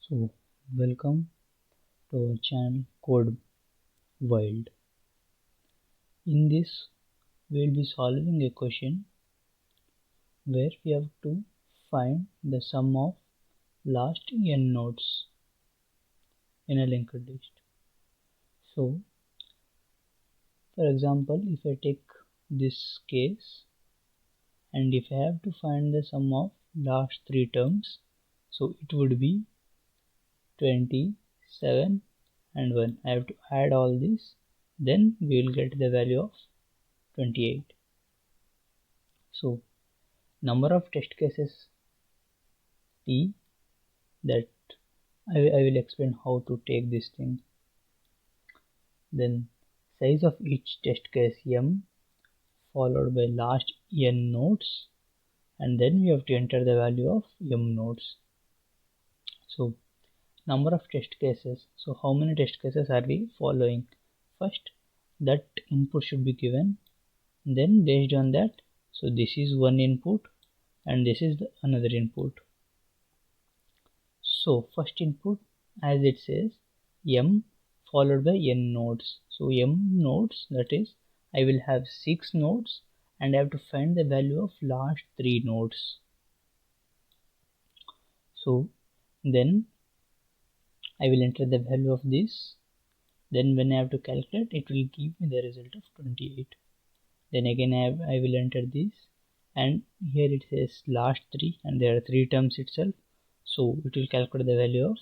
So, welcome to our channel Code Wild. In this, we'll be solving a question where we have to find the sum of last n nodes in a linked list. So, for example, if I take this case and if I have to find the sum of last three terms, so it would be 27 and 1. I have to add all this, then we will get the value of 28. So number of test cases P, that I will explain how to take this thing. Then size of each test case M followed by last n nodes, and then we have to enter the value of M nodes. So number of test cases. So how many test cases are we following? First, that input should be given, then based on that, so this is one input and this is the another input. So first input, as it says, M followed by n nodes. So M nodes, that is, I will have 6 nodes and I have to find the value of last 3 nodes. So then I will enter the value of this. Then when I have to calculate, it will give me the result of 28. Then again I will enter this, and here it says last 3 and there are 3 terms itself. So it will calculate the value of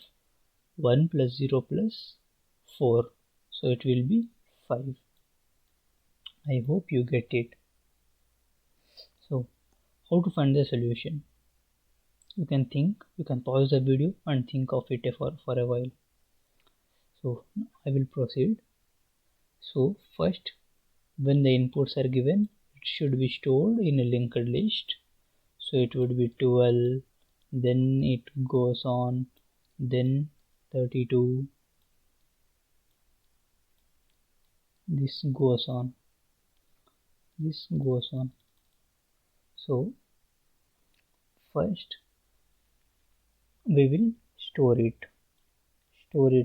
1 plus 0 plus 4. So it will be 5. I hope you get it. So how to find the solution? You can pause the video and think of it for a while. So I will proceed. So first, when the inputs are given, it should be stored in a linked list. So it would be 12, then it goes on, then 32, this goes on. So first we will store it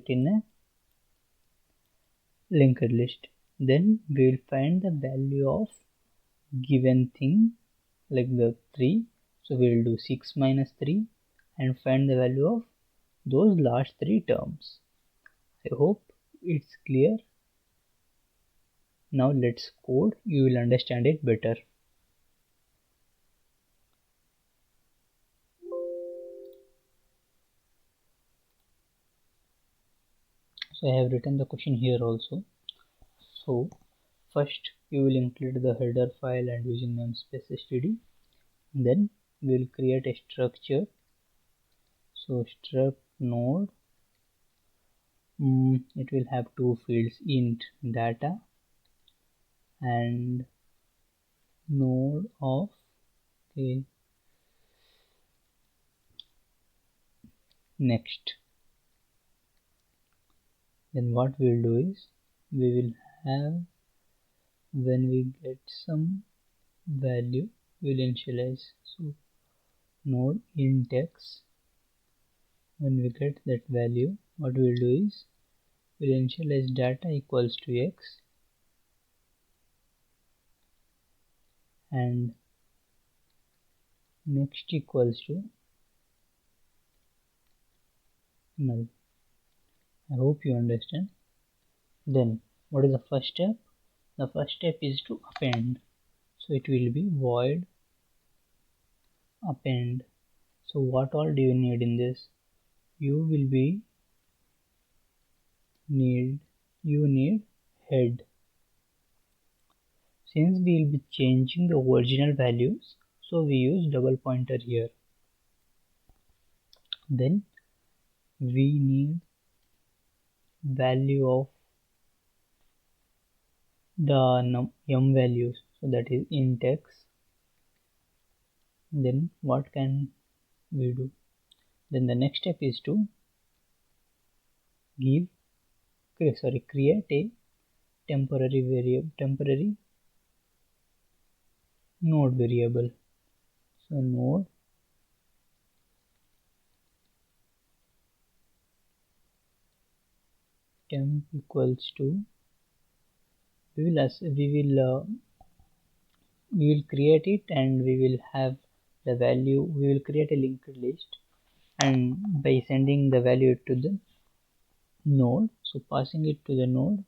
in a linked list. Then we will find the value of given thing, like the 3. So we will do 6 minus 3 and find the value of those last 3 terms. I hope it's clear. Now let's code, you will understand it better. So I have written the question here also. So first you will include the header file and using namespace std. Then we will create a structure. So struct node, it will have 2 fields, int data and node of next. Then what we'll do is we will have, when we get some value, we'll initialize. So node int x. When we get that value, what we'll do is we'll initialize data equals to x and next equals to null. I hope you understand. Then what is the first step? The first step is to append. So it will be void append. So what all do you need in this? You need head. Since we will be changing the original values, so we use double pointer here. Then we need value of the m values, so that is int x. Then what can we do? Then the next step is to create a temporary node variable. So node temp equals to, we will create it, and we will have the value. We will create a linked list, and by sending the value to the node, so passing it to the node,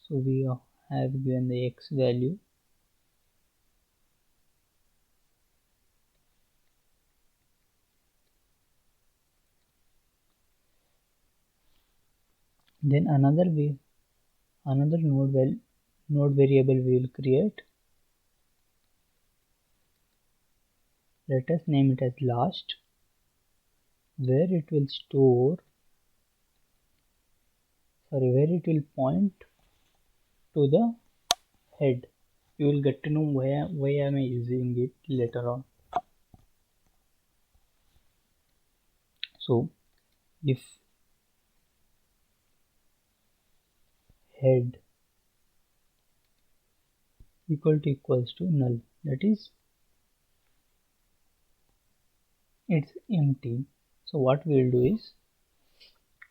so we have given the x value. Then another node variable we will create. Let us name it as last, where it will point to the head. You will get to know why am I using it later on. So if head equals to null, that is it's empty. So what we will do is,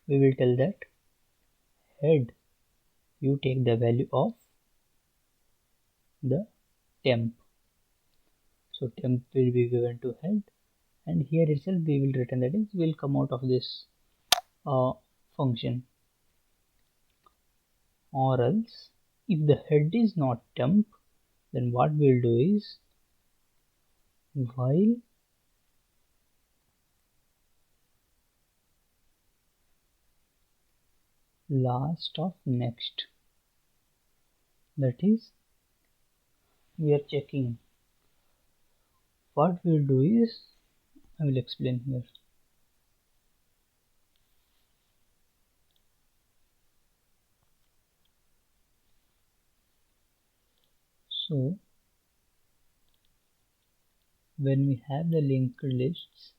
we will tell that head, you take the value of the temp. So temp will be given to head, and here itself we will return, that is will come out of this function. Or else, if the head is not temp, then what we'll do is, while last of next, that is we are checking. What we'll do is, I will explain here. So when we have the linked lists,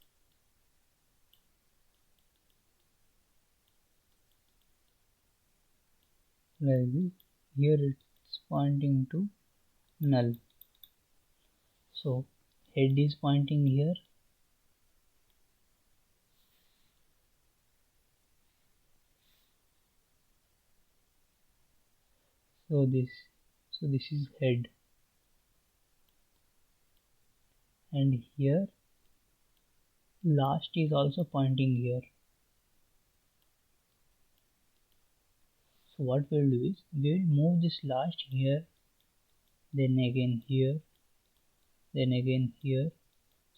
like this, here it's pointing to null. So head is pointing here, so this is head, and here last is also pointing here. So what we'll do is, we will move this last here, then again here, then again here.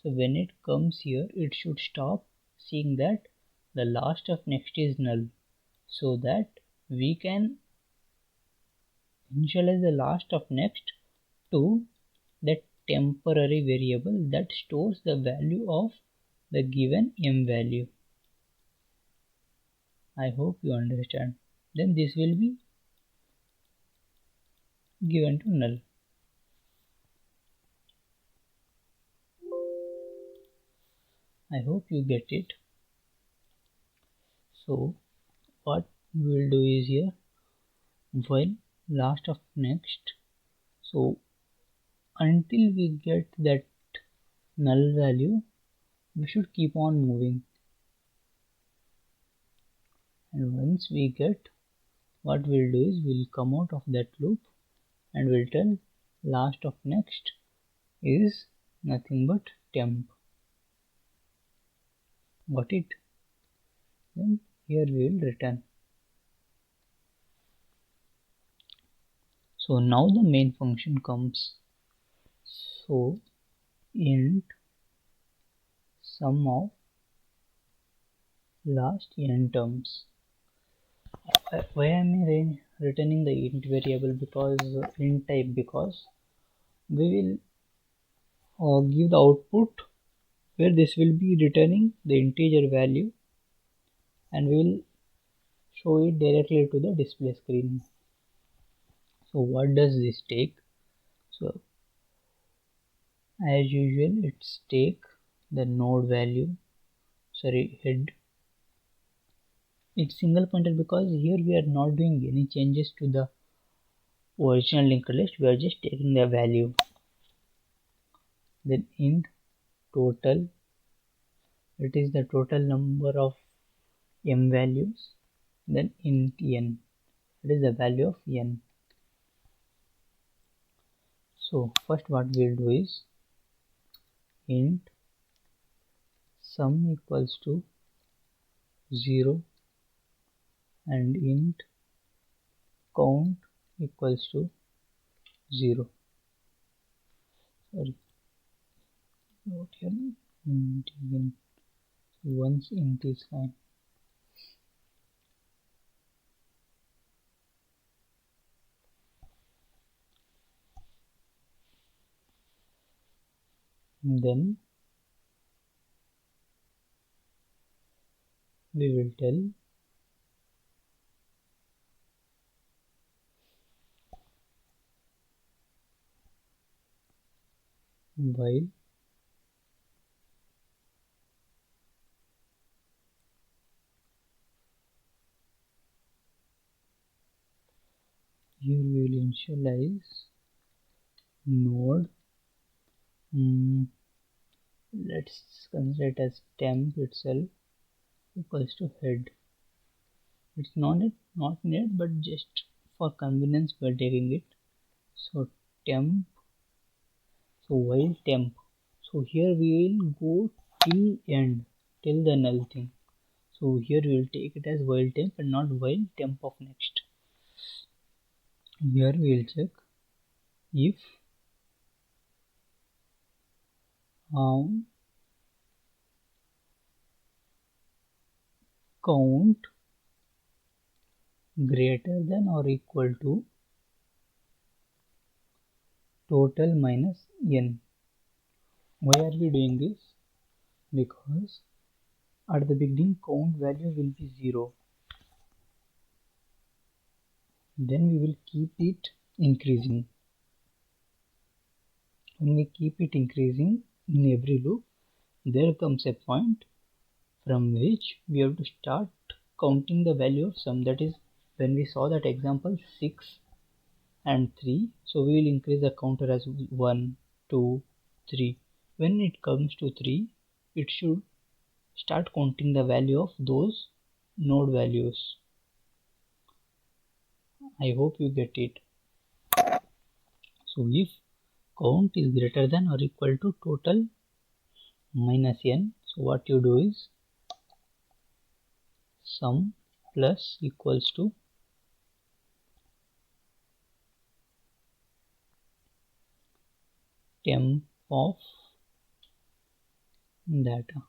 So when it comes here, it should stop seeing that the last of next is null, so that we can initialize the last of next to that temporary variable that stores the value of the given m value. I hope you understand. Then this will be given to null. I hope you get it. So what we will do is, here, while last of next, so until we get that null value, we should keep on moving, and once we get, what we'll do is, we'll come out of that loop and we'll tell last of next is nothing but temp. Got it? Then here we will return. So now the main function comes. So int sum of last n terms. Why am I returning the int variable, because int type? Because we will give the output where this will be returning the integer value, and we will show it directly to the display screen. So what does this take? So as usual, it's take the node value, head. It's single pointer because here we are not doing any changes to the original linked list, we are just taking the value. Then int total, it is the total number of m values. then int n, that is the value of n. So first what we'll do is int sum equals to 0 and int count equals to 0. Sorry, what here? Int again. Once int is fine. Then we will tell while here we will initialize node, let's consider it as temp itself equals to head. It's not net, but just for convenience we are taking it. So temp, so while temp, so here we will go till end, till the null thing. So here we will take it as while temp and not while temp of next. Here we will check if count greater than or equal to total minus n. Why are we doing this? Because at the beginning count value will be 0. Then we will keep it increasing. When we keep it increasing in every loop, there comes a point from which we have to start counting the value of sum. That is when we saw that example 6 and 3. So we will increase the counter as 1, 2, 3. When it comes to 3, it should start counting the value of those node values. I hope you get it. So if count is greater than or equal to total minus n, so what you do is sum plus equals to temp of data.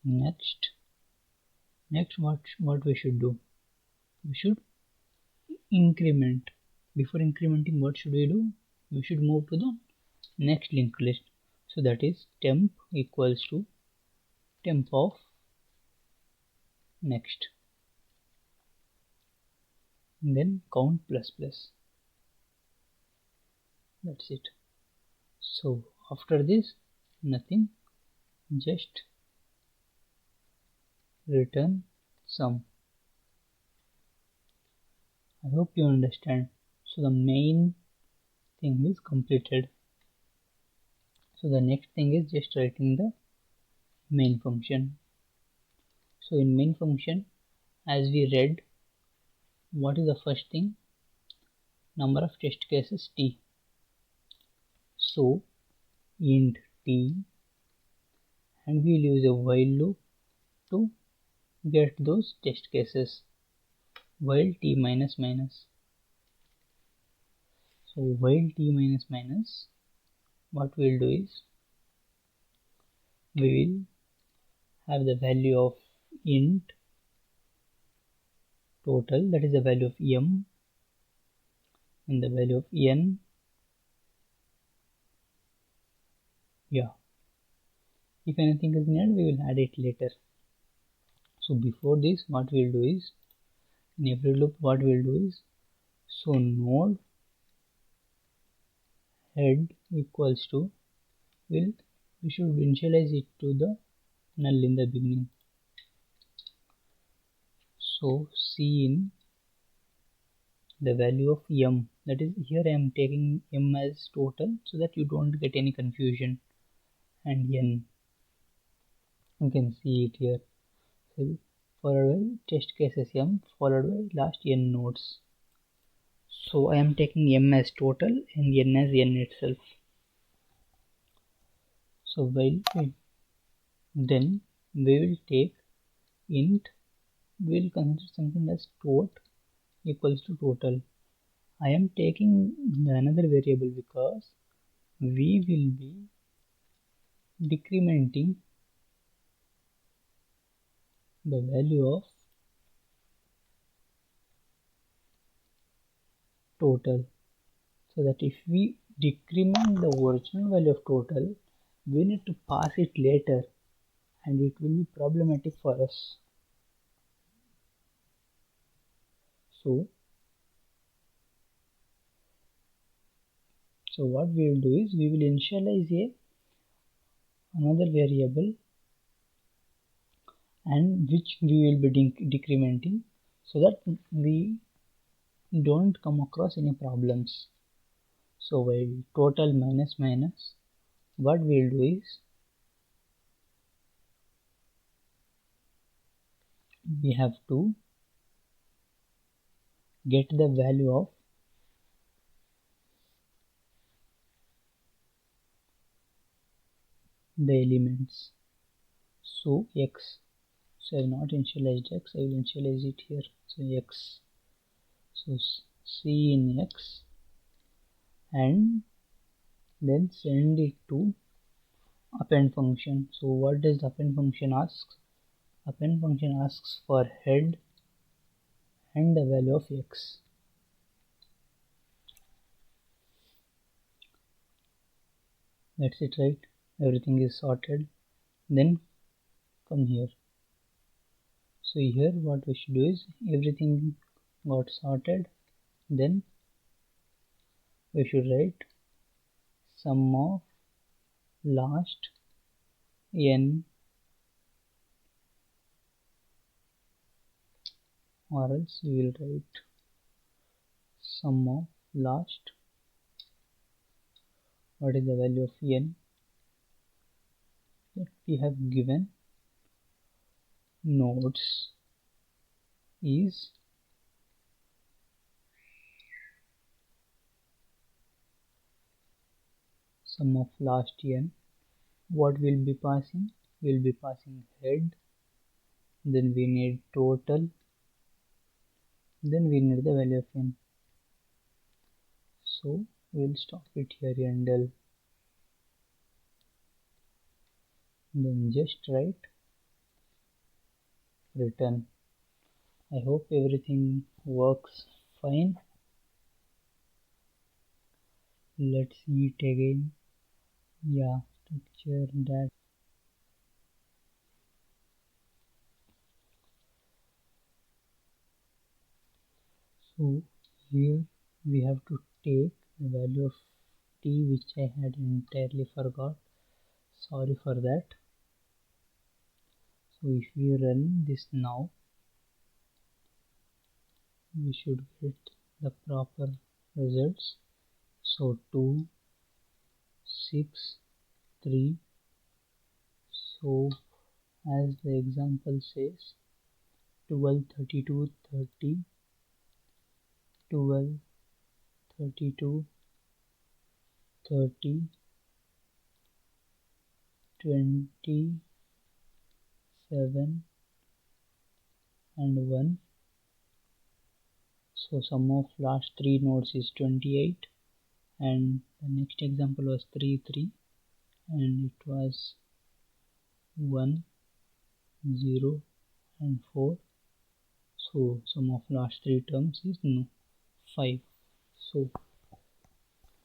Next what we should do? We should increment. Before incrementing, what should we do? We should move to the next linked list. So that is temp equals to temp of next, and then count plus plus. That's it. So after this, nothing, just return sum. I hope you understand. So the main thing is completed. So the next thing is just writing the main function. So in main function, as we read, what is the first thing? Number of test cases t. So int t, and we will use a while loop to get those test cases, while t minus minus. So while t minus minus, what we will do is we will have the value of int total, that is the value of m, and the value of n. Yeah, if anything is needed, we will add it later. So before this, what we will do is in every loop, what we will do is, so node head equals to, we should initialize it to the null in the beginning. So in the value of m, that is here I am taking m as total so that you don't get any confusion, and n, you can see it here. So followed by test cases m followed by last n nodes. So I am taking m as total and n as n itself. So then we will take int, we will consider something as tot equals to total. I am taking another variable because we will be decrementing the value of total, so that if we decrement the original value of total, we need to pass it later and it will be problematic for us. So what we will do is we will initialize another variable and which we will be decrementing, so that we don't come across any problems. So while total minus minus, what we will do is we have to get the value of the elements. So x, so I have not initialized x, I will initialize it here. So x, so c in x, and then send it to append function. So what does the append function ask? Append function asks for head and the value of x. That's it, right? Everything is sorted. Then come here. So here what we should do is everything got sorted. Then we should write sum of last n, or else we will write sum of last, what is the value of n that we have given nodes is sum of last n. What will be passing? We'll be passing head, then we need total, then we need the value of n. So we'll stop it here and then just write return. I hope everything works fine. Let's see it again. Yeah, structure that. So here we have to take the value of t, which I had entirely forgot. Sorry for that. So if we run this now, we should get the proper results. So 2, 6, 3. So as the example says, 12, 32, 30, 12, 32, 30, 27 and 1. So sum of last 3 nodes is 28, and the next example was 3, 3, and it was 1, 0 and 4. So sum of last 3 terms is 5. So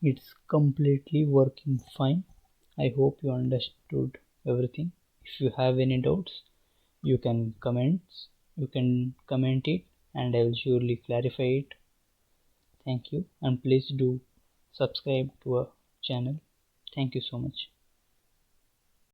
it's completely working fine. I hope you understood everything. If you have any doubts, you can comment it and I will surely clarify it. Thank you, and please do subscribe to our channel. Thank you so much.